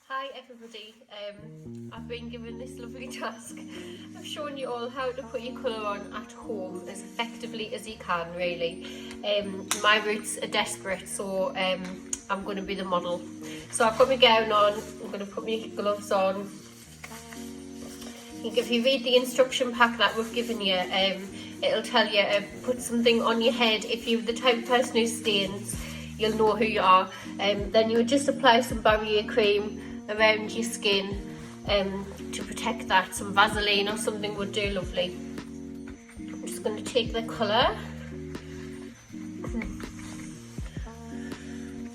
Hi everybody, I've been given this lovely task of showing you all how to put your colour on at home as effectively as you can, really. My roots are desperate, so I'm going to be the model. So I've got my gown on, I'm going to put my gloves on. If you read the instruction pack that we've given you, it'll tell you put something on your head. If you're the type of person who stains, you'll know who you are. Then you would just apply some barrier cream around your skin to protect that. Some Vaseline or something would do lovely. I'm just going to take the colour,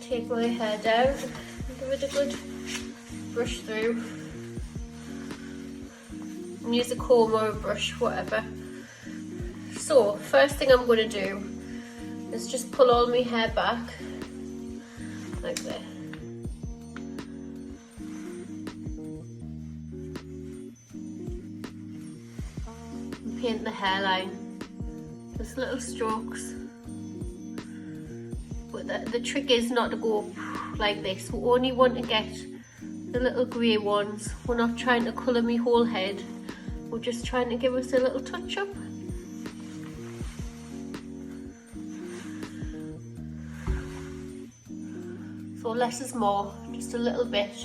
take my hair down, give it a good brush through, and use a comb or a brush, whatever. So first thing I'm going to do is just pull all my hair back like that. Paint the hairline, just little strokes. But the trick is not to go like this. We only want to get the little grey ones. We're not trying to colour my whole head. We're just trying to give us a little touch up. So less is more, just a little bit.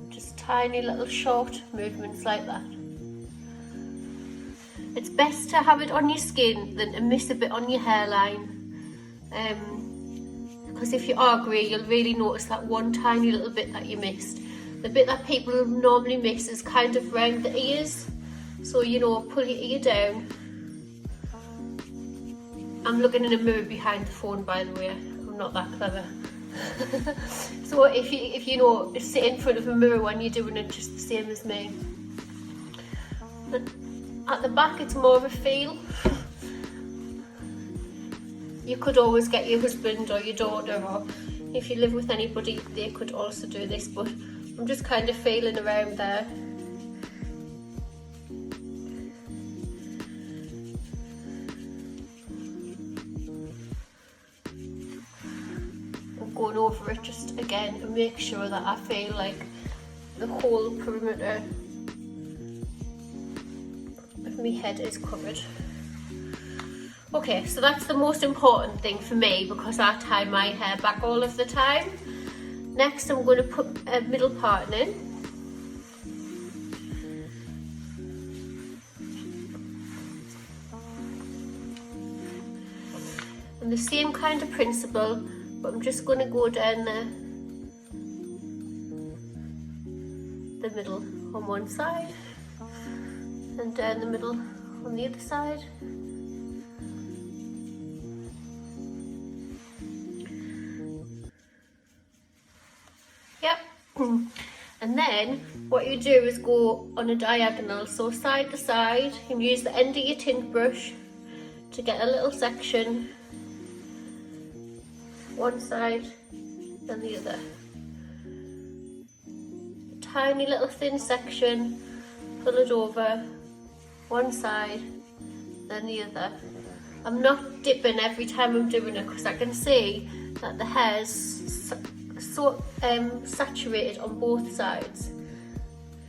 Just tiny little short movements like that. It's best to have it on your skin than to miss a bit on your hairline. Because if you are grey, you'll really notice that one tiny little bit that you missed. The bit that people normally miss is kind of round the ears. So, you know, pull your ear down. I'm looking in a mirror behind the phone, by the way. I'm not that clever. So if you know, sit in front of a mirror when you're doing it, just the same as me. At the back, it's more of a feel. You could always get your husband or your daughter, or if you live with anybody, they could also do this, but I'm just kind of feeling around there. I'm going over it just again to make sure that I feel like the whole perimeter of my head is covered. Okay, so that's the most important thing for me because I tie my hair back all of the time. Next, I'm going to put a middle part in. And the same kind of principle, but I'm just going to go down the middle on one side and down the middle on the other side. Yep. And then what you do is go on a diagonal, so side to side, and use the end of your tint brush to get a little section, one side and the other. A tiny little thin section, pull it over, one side then the other. I'm not dipping every time I'm doing it because I can see that the hair's so saturated on both sides.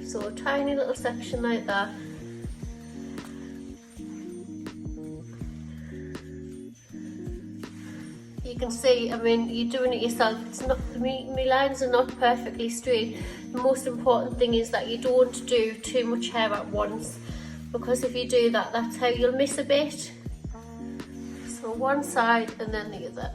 So a tiny little section like that. You can see, I mean, you're doing it yourself. It's not, my lines are not perfectly straight. The most important thing is that you don't do too much hair at once, because if you do that, that's how you'll miss a bit. So one side and then the other.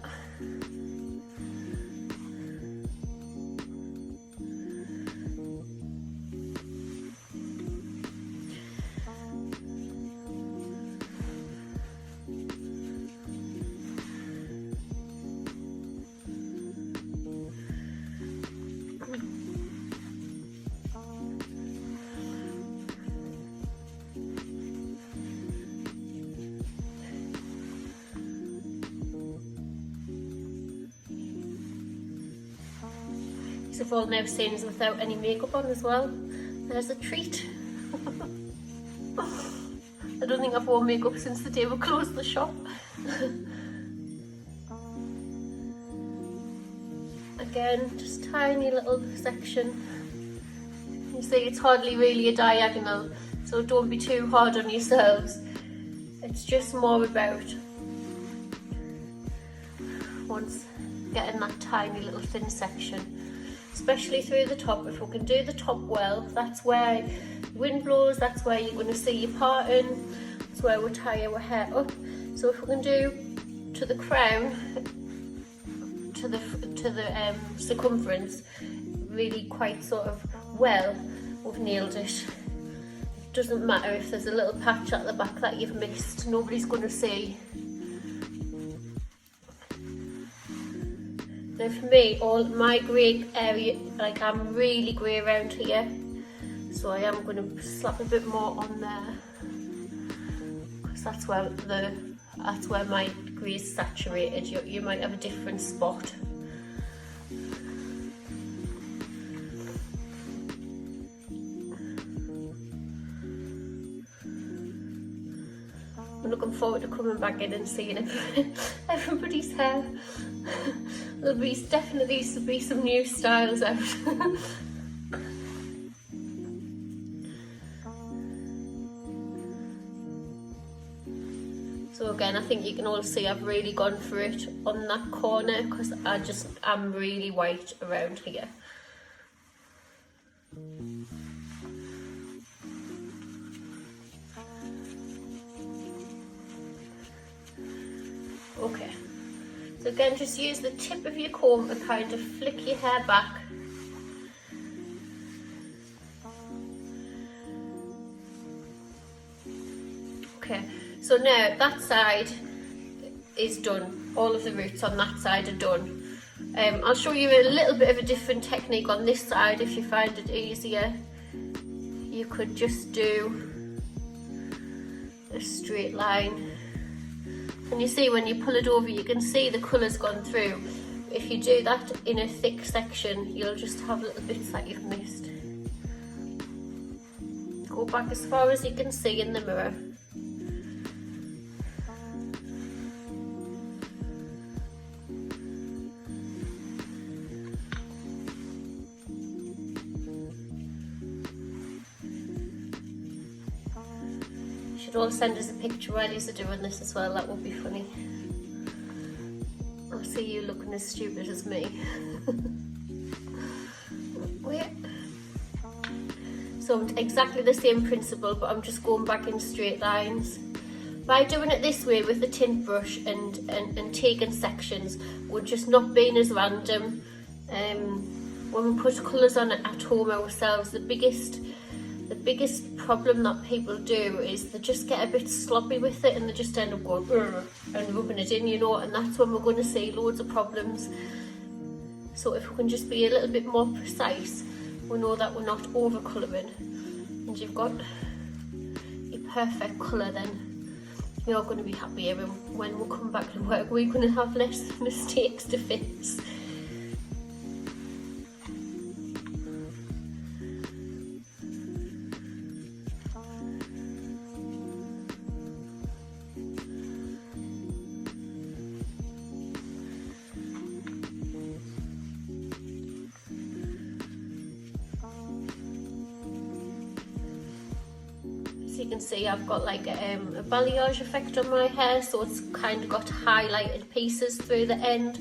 I've all now seen without any makeup on as well. There's a treat. I don't think I've worn makeup since the day we closed the shop. again, just tiny little section. You see it's hardly really a diagonal, so don't be too hard on yourselves. It's just more about once getting that tiny little thin section, especially through the top. If we can do the top well, that's where wind blows, that's where you're going to see your parting, that's where we tie our hair up. So if we can do to the crown, to the circumference, really quite sort of well, we've nailed it. Doesn't matter if there's a little patch at the back that you've missed, nobody's going to see. Now for me, all my grey area, like I'm really grey around here, so I am going to slap a bit more on there, because that's where my grey is saturated. You might have a different spot. I'm looking forward to coming back in and seeing everybody's hair. There'll definitely be some new styles out. So again, I think you can all see I've really gone for it on that corner, because I'm really white around here. Okay, so again, just use the tip of your comb to kind of flick your hair back. Okay, so now that side is done. All of the roots on that side are done. I'll show you a little bit of a different technique on this side if you find it easier. You could just do a straight line. And you see when you pull it over, you can see the colour's gone through. If you do that in a thick section, you'll just have little bits that you've missed. Go back as far as you can see in the mirror. All send us a picture while you're doing this as well, that would be funny. I'll see you looking as stupid as me. Wait. So exactly the same principle, but I'm just going back in straight lines. By doing it this way with the tint brush and taking sections, we're just not being as random. When we put colours on it at home ourselves, the biggest problem that people do is they just get a bit sloppy with it, and they just end up going and rubbing it in, you know, and that's when we're going to see loads of problems. So if we can just be a little bit more precise, we know that we're not over colouring, and you've got your perfect colour, then you're going to be happier, and when we come back to work we're going to have less mistakes to fix. You can see I've got like a balayage effect on my hair, so it's kind of got highlighted pieces through the end.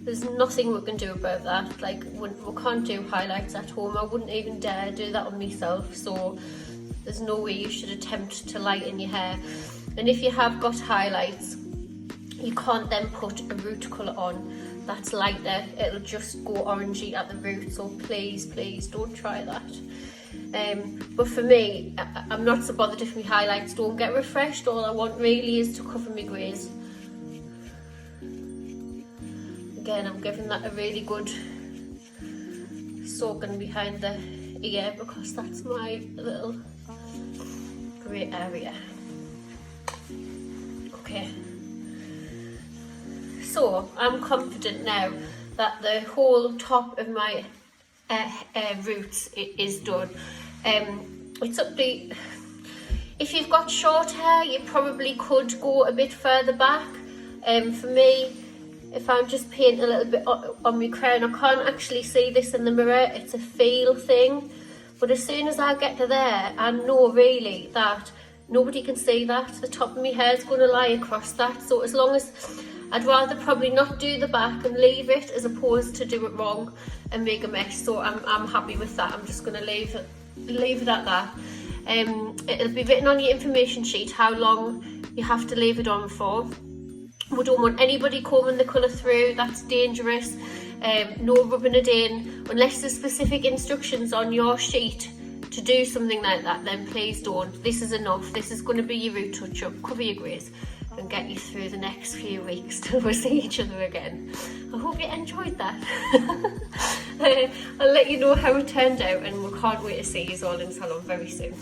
There's nothing we can do about that. Like we can't do highlights at home. I wouldn't even dare do that on myself, so there's no way you should attempt to lighten your hair. And if you have got highlights, you can't then put a root colour on that's lighter. It'll just go orangey at the root, so please don't try that. But for me, I'm not so bothered if my highlights don't get refreshed. All I want really is to cover my greys. Again, I'm giving that a really good soaking behind the ear, because that's my little grey area. Okay, so I'm confident now that the whole top of my roots is done. It's up to, if you've got short hair, you probably could go a bit further back. For me, if I'm just painting a little bit on my crown, I can't actually see this in the mirror, it's a feel thing. But as soon as I get to there, I know really that nobody can see that. The top of my hair is going to lie across that. So as long as, I'd rather probably not do the back and leave it as opposed to do it wrong and make a mess. So I'm happy with that. I'm just going to leave it at that. It'll be written on your information sheet how long you have to leave it on for. We don't want anybody combing the colour through, that's dangerous. No rubbing it in, unless there's specific instructions on your sheet to do something like that, then please don't. This is enough. This is going to be your root touch up, cover your greys and get you through the next few weeks till we see each other again. I hope you enjoyed that. I'll let you know how it turned out, and we can't wait to see you all in salon very soon.